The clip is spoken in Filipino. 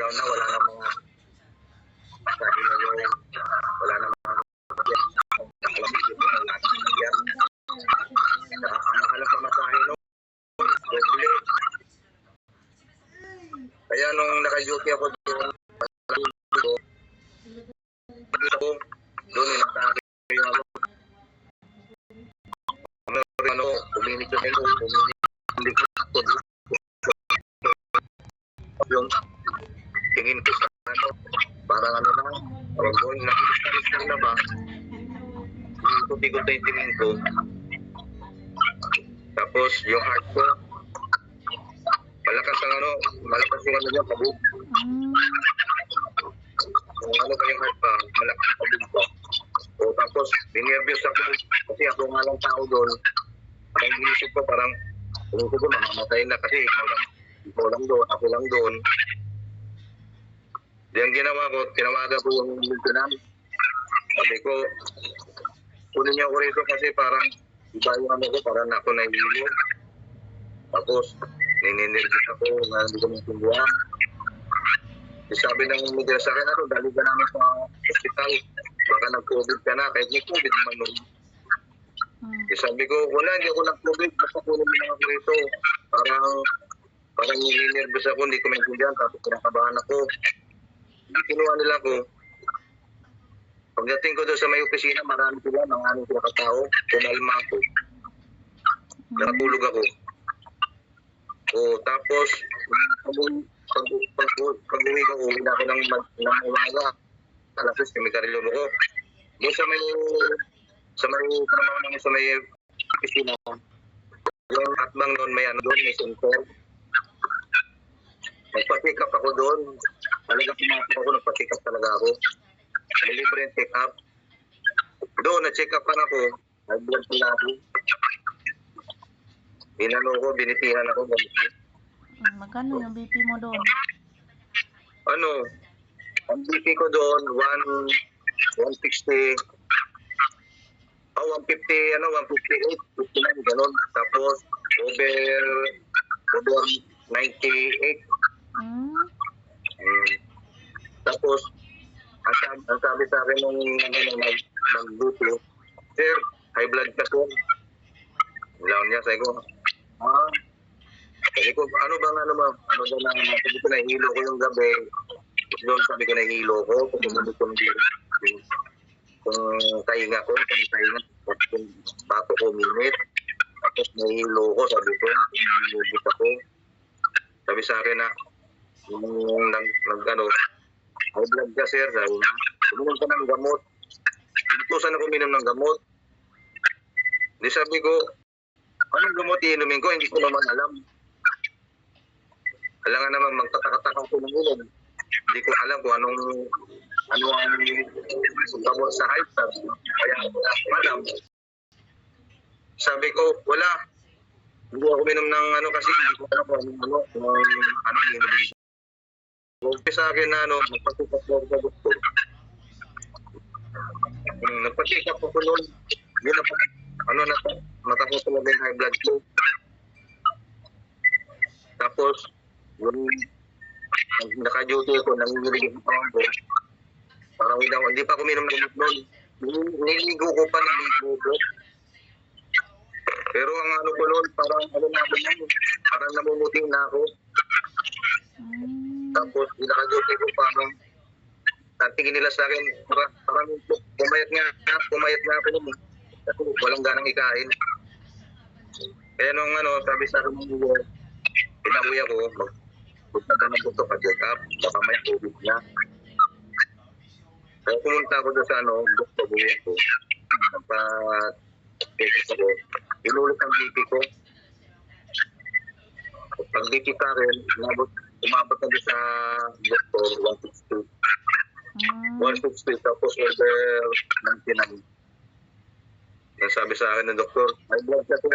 down na, wala na mga sabi na yung wala na mga nakalapit na wala na yan. Nakalap na masahe no, doble. Kaya nung naka-duty ako doon, doon inatake yung ano, community yung tingin ko sa ano, parang ano na, parang doon, nakikitalis lang na ba? Ikot-ikot na yung tingin ko. Tapos yung heart ko, malakas ang ano, malakas yung ano niya, pabug. Kung ano ba yung heart pa, malakas ang pabug pa. So, tapos, dinervyos ako, kasi ako nga lang tao doon. Parang inisip ko, parang, kung ko doon, mamamatay na kasi ikaw lang doon, ako lang doon. Diyan ginawa ko, tinawagan ko yung lieutenant. Sabi ko, kunin niya ako rito kasi parang iba yung ano ko, parang ako nahihilo. Tapos, nininirgit ako na hindi ko nasunduan. Sabi ng media sa akin, ano, dali ka namin sa hospital. Baka nag-COVID ka na, kahit may COVID naman nun. Sabi ko, wala, hindi ako nag-COVID. Basta kunin mo lang ako rito. Parang nininirgit ako, hindi ko maintindihan. Tapos kinakabahan ako. Hindi kinuha nila ako. Pagdating ko doon sa may opisina, marami sila, mga sila katao. Pumalma ako. Nakatulog ako. O, tapos, pag-uwi ko, uwi na ako ng umaga. Alas 6, may karilyo ko. Doon sa may trabaho namin sa may opisina. Yung atbang doon, may ano doon, may center. Nagpa-pick up ako doon. Talaga pumasok ako, nagpa-pick up talaga ako. May libre yung pick up. Doon, na-check up ako. Nag-blood pala ako. Inano ko, binitihan ako. Magkano yung BP mo doon? Ano? Ang BP ko doon, 160. 150, 158, 59, gano'n. Tapos, over 98. Tapos, ang sabi sa akin nung nag-duty, sir, high blood ka sir. Ilaw niya, sabi ko, sabi ko, ano ba, sabi ko, nahihilo ko yung gabi. Doon sabi ko, nahihilo ko. Kasi sabi ko, kung tahinga ko, kung bato ko minute. Tapos nahihilo ko, sabi ko, nahihilobit ako. Sabi sa akin na, high blood ka sir, sabi na, uminom ka ng gamot. Tusan ako uminom ng gamot. Di sabi ko, anong gamot iinumin ko? Hindi ko naman alam. Alangan naman magtataka-taka ko ng ulam. Hindi ko alam kung ano ang gamot sa high blood. Kaya alam. Sabi ko, wala. Hindi ako uminom ng kasi hindi ko alam kung ano iinumin ko. Sabi sa akin na nagpatikap ko sa doktor. Nagpatikap ko noon. Yun na matapos talaga yung high blood ko. Tapos, yung naka-duty ako, nangingilig ako ako. Parang hindi pa ako uminom ng gamot noon. Niligo ko pa, Pero ang ko noon, parang parang namumuting na ako. Tapos, naka-duty ko parang tingin nila sa akin, parang pumayat nga ako noon. Kasi walang ganang ikain. Kaya nung sabi sa akin, pinawi ako, magpunta ka ng buto ka-check up, baka may COVID na. Kaya pumunta ako doon sa doktor buwi ako. Nagpa-check ako. Inulit ang BP ko. Pag BP ka rin, umabot na doon sa doktor, 160. 160, tapos over 99. Sabi sa akin ng doktor, high blood ka sir.